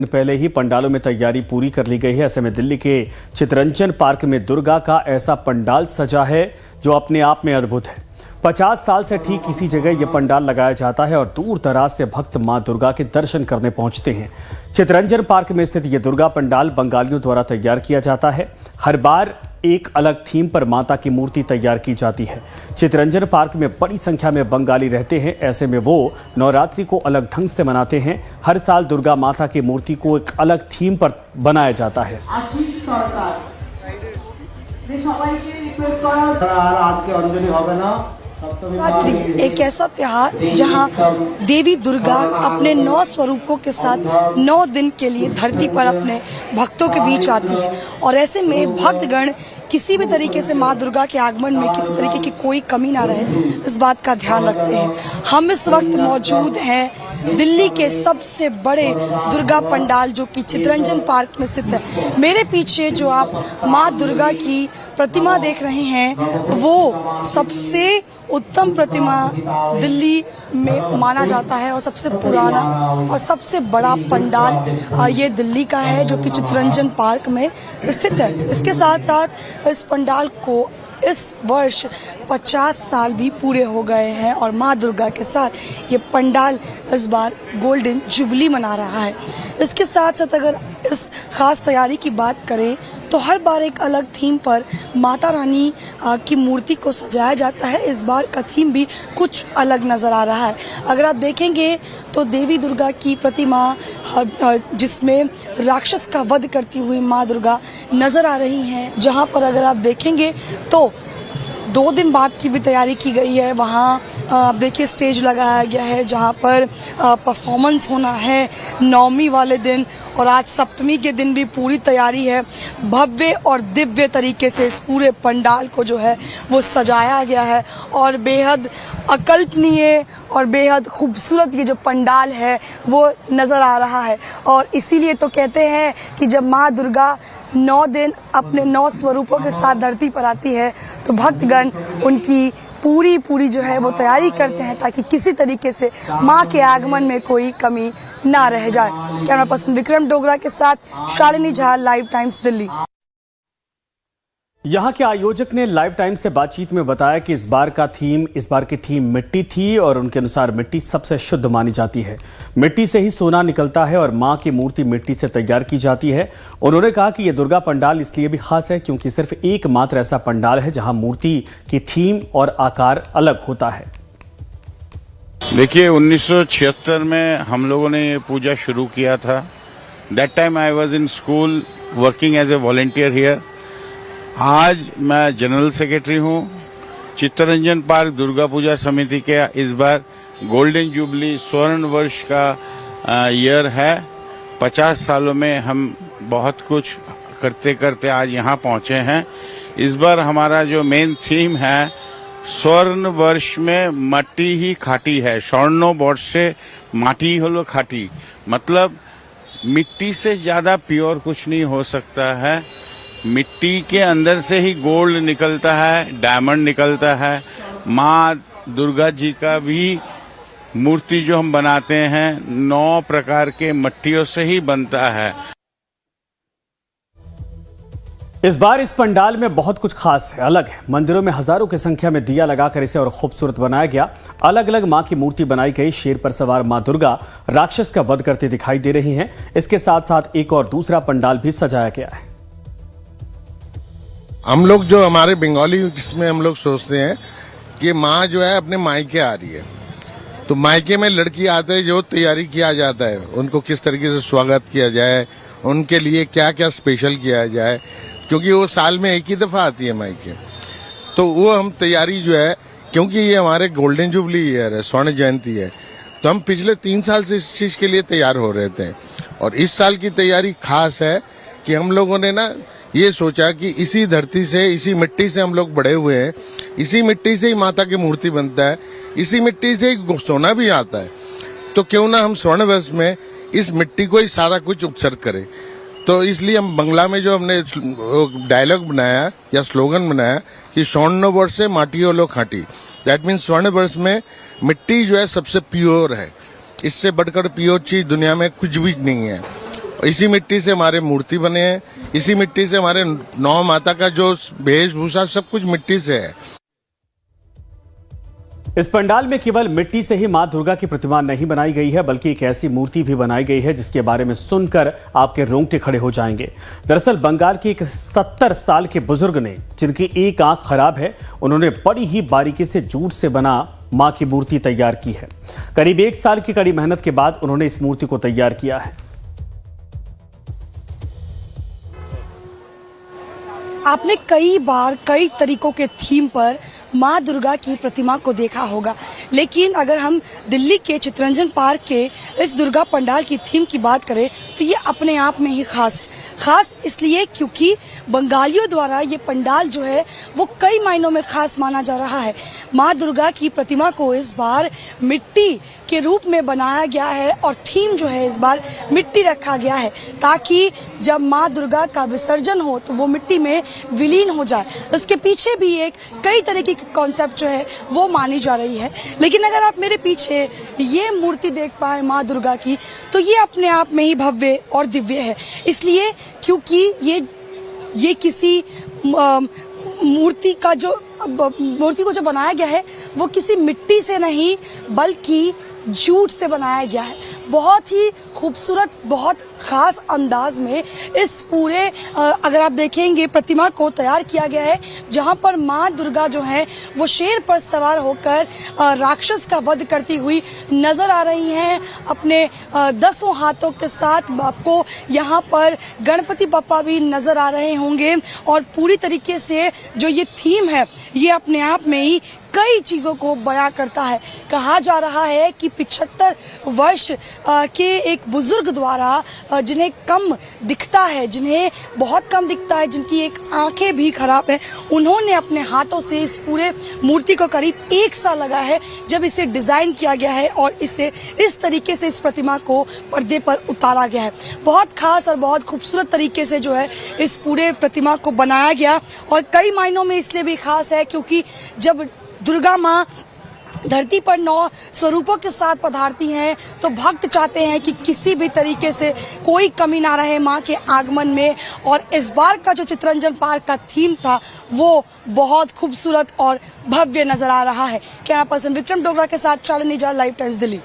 पहले ही पंडालों में तैयारी पूरी कर ली गई है। ऐसे में दिल्ली के चित्तरंजन पार्क में दुर्गा का ऐसा पंडाल सजा है जो अपने आप में अद्भुत है। 50 साल से ठीक इसी जगह यह पंडाल लगाया जाता है और दूर दराज से भक्त मां दुर्गा के दर्शन करने पहुंचते हैं। चित्तरंजन पार्क में स्थित यह दुर्गा पंडाल बंगालियों द्वारा तैयार किया जाता है। हर बार एक अलग थीम पर माता की मूर्ति तैयार की जाती है। चित्तरंजन पार्क में बड़ी संख्या में बंगाली रहते हैं। ऐसे में वो नवरात्रि को अलग ढंग से मनाते हैं। हर साल दुर्गा माता की मूर्ति को एक अलग थीम पर बनाया जाता है। नवरात्रि एक ऐसा त्योहार जहां देवी दुर्गा अपने 9 स्वरूपों के साथ 9 दिन के लिए धरती पर अपने भक्तों के बीच आती है और ऐसे में भक्तगण किसी भी तरीके से मां दुर्गा के आगमन में किसी तरीके की कोई कमी ना रहे, इस बात का ध्यान रखते हैं। हम इस वक्त मौजूद हैं दिल्ली के सबसे बड़े दुर्गा पंडाल जो कि चित्तरंजन पार्क में स्थित है। मेरे पीछे जो आप मां दुर्गा की प्रतिमा देख रहे हैं वो सबसे उत्तम प्रतिमा दिल्ली में माना जाता है और सबसे पुराना और सबसे बड़ा पंडाल ये दिल्ली का है जो कि चित्तरंजन पार्क में स्थित है। इसके साथ साथ इस पंडाल को इस वर्ष 50 साल भी पूरे हो गए हैं और मां दुर्गा के साथ ये पंडाल इस बार गोल्डन जुबली मना रहा है। इसके साथ साथ अगर इस खास तैयारी की बात करें तो हर बार एक अलग थीम पर माता रानी की मूर्ति को सजाया जाता है। इस बार का थीम भी कुछ अलग नजर आ रहा है। अगर आप देखेंगे तो देवी दुर्गा की प्रतिमा जिसमें राक्षस का वध करती हुई मां दुर्गा नजर आ रही हैं, जहां पर अगर आप देखेंगे तो 2 दिन बाद की भी तैयारी की गई है। वहाँ आप देखिए स्टेज लगाया गया है जहाँ पर परफॉर्मेंस होना है नवमी वाले दिन और आज सप्तमी के दिन भी पूरी तैयारी है। भव्य और दिव्य तरीके से इस पूरे पंडाल को जो है वो सजाया गया है और बेहद अकल्पनीय और बेहद खूबसूरत ये जो पंडाल है वो नज़र आ रहा है। और इसीलिए तो कहते हैं कि जब माँ दुर्गा 9 दिन अपने 9 स्वरूपों के साथ धरती पर आती है तो भक्तगण उनकी पूरी जो है वो तैयारी करते हैं ताकि किसी तरीके से मां के आगमन में कोई कमी ना रह जाए। कैमरा पर्सन विक्रम डोगरा के साथ शालिनी झा, लाइव टाइम्स दिल्ली। यहाँ के आयोजक ने लाइव टाइम से बातचीत में बताया कि इस बार की थीम मिट्टी थी और उनके अनुसार मिट्टी सबसे शुद्ध मानी जाती है। मिट्टी से ही सोना निकलता है और मां की मूर्ति मिट्टी से तैयार की जाती है। उन्होंने कहा कि यह दुर्गा पंडाल इसलिए भी खास है क्योंकि सिर्फ एकमात्र ऐसा पंडाल है जहां मूर्ति की थीम और आकार अलग होता है। देखिए 1976 में हम लोगों ने ये पूजा शुरू किया था। That time I was in school working as a volunteer here. आज मैं जनरल सेक्रेटरी हूँ। चित्तरंजन पार्क दुर्गा पूजा समिति के इस बार गोल्डन जुबली स्वर्ण वर्ष का ईयर है। 50 सालों में हम बहुत कुछ करते करते आज यहाँ पहुँचे हैं। इस बार हमारा जो मेन थीम है स्वर्ण वर्ष में मट्टी ही खाटी है। स्वर्ण वर्ष से माटी होलो खाटी, मतलब मिट्टी से ज्यादा प्योर कुछ नहीं हो सकता है। मिट्टी के अंदर से ही गोल्ड निकलता है, डायमंड निकलता है। माँ दुर्गा जी का भी मूर्ति जो हम बनाते हैं 9 प्रकार के मट्टियों से ही बनता है। इस बार इस पंडाल में बहुत कुछ खास है, अलग है। मंदिरों में हजारों की संख्या में दिया लगाकर इसे और खूबसूरत बनाया गया। अलग अलग मां की मूर्ति बनाई गई। शेर पर सवार मां दुर्गा राक्षस का वध करते दिखाई दे रही हैं। इसके साथ साथ एक और दूसरा पंडाल भी सजाया गया है। हम लोग जो हमारे बंगाली इसमें हम लोग सोचते हैं कि माँ जो है अपने मायके आ रही है, तो मायके में लड़की आते हैं जो तैयारी किया जाता है, उनको किस तरीके से स्वागत किया जाए, उनके लिए क्या क्या स्पेशल किया जाए, क्योंकि वो साल में एक ही दफा आती है मायके। तो वो हम तैयारी जो है, क्योंकि ये हमारे गोल्डन जुबली ईयर है, स्वर्ण जयंती है, तो हम पिछले 3 साल से इस चीज के लिए तैयार हो रहे थे। और इस साल की तैयारी खास है कि हम लोगों ने ना ये सोचा कि इसी धरती से, इसी मिट्टी से हम लोग बड़े हुए हैं, इसी मिट्टी से ही माता की मूर्ति बनता है, इसी मिट्टी से ही सोना भी आता है, तो क्यों ना हम स्वर्ण वर्ष में इस मिट्टी को ही सारा कुछ उत्सर्ग करें। तो इसलिए हम बंगला में जो हमने डायलॉग बनाया या स्लोगन बनाया कि स्वर्ण वर्ष से माटी ओलो खाटी, दैट मीन्स स्वर्ण वर्ष में मिट्टी जो है सबसे प्योर है। इससे बढ़कर प्योर चीज दुनिया में कुछ भी नहीं है। इसी मिट्टी से हमारे मूर्ति बने हैं, इसी मिट्टी से हमारे 9 माता का जो वेशभूषा सब कुछ मिट्टी से है। इस पंडाल में केवल मिट्टी से ही मां दुर्गा की प्रतिमा नहीं बनाई गई है, बल्कि एक ऐसी मूर्ति भी बनाई गई है जिसके बारे में सुनकर आपके रोंगटे खड़े हो जाएंगे। दरअसल बंगाल के एक 70 साल के बुजुर्ग ने, जिनकी एक आंख खराब है, उन्होंने बड़ी ही बारीकी से जूट से बना मां की मूर्ति तैयार की है। करीब 1 साल की कड़ी मेहनत के बाद उन्होंने इस मूर्ति को तैयार किया है। आपने कई बार कई तरीकों के थीम पर माँ दुर्गा की प्रतिमा को देखा होगा, लेकिन अगर हम दिल्ली के चितरंजन पार्क के इस दुर्गा पंडाल की थीम की बात करें तो ये अपने आप में ही खास है। खास इसलिए क्योंकि बंगालियों द्वारा ये पंडाल जो है वो कई मायनों में खास माना जा रहा है। माँ दुर्गा की प्रतिमा को इस बार मिट्टी के रूप में बनाया गया है और थीम जो है इस बार मिट्टी रखा गया है, ताकि जब माँ दुर्गा का विसर्जन हो तो वो मिट्टी में विलीन हो जाए। इसके पीछे भी एक कई तरह की कॉन्सेप्ट जो है वो मानी जा रही है। लेकिन अगर आप मेरे पीछे ये मूर्ति देख पाए माँ दुर्गा की, तो ये अपने आप में ही भव्य और दिव्य है, इसलिए क्योंकि ये किसी मूर्ति को जो बनाया गया है वो किसी मिट्टी से नहीं बल्कि जूट से बनाया गया है। बहुत ही खूबसूरत, बहुत खास अंदाज में इस पूरे अगर आप देखेंगे प्रतिमा को तैयार किया गया है, जहां पर माँ दुर्गा जो है वो शेर पर सवार होकर राक्षस का वध करती हुई नजर आ रही हैं अपने 10 हाथों के साथ। आपको यहाँ पर गणपति बप्पा भी नजर आ रहे होंगे और पूरी तरीके से जो ये थीम है ये अपने आप में ही कई चीजों को बयां करता है। कहा जा रहा है कि 75 वर्ष के एक बुजुर्ग द्वारा जिन्हें कम दिखता है, जिन्हें बहुत कम दिखता है, जिनकी एक आंखें भी खराब है, उन्होंने अपने हाथों से इस पूरे मूर्ति को करीब 1 साल लगा है जब इसे डिजाइन किया गया है और इसे इस तरीके से इस प्रतिमा को पर्दे पर उतारा गया है। बहुत खास और बहुत खूबसूरत तरीके से जो है इस पूरे प्रतिमा को बनाया गया और कई मायनों में इसलिए भी खास है क्योंकि जब दुर्गा माँ धरती पर 9 स्वरूपों के साथ पधारती हैं तो भक्त चाहते हैं कि किसी भी तरीके से कोई कमी ना रहे माँ के आगमन में। और इस बार का जो चितरंजन पार्क का थीम था वो बहुत खूबसूरत और भव्य नजर आ रहा है। कैमरा पर्सन विक्रम डोगरा के साथ शालिनी जाल, लाइव टाइम्स दिल्ली।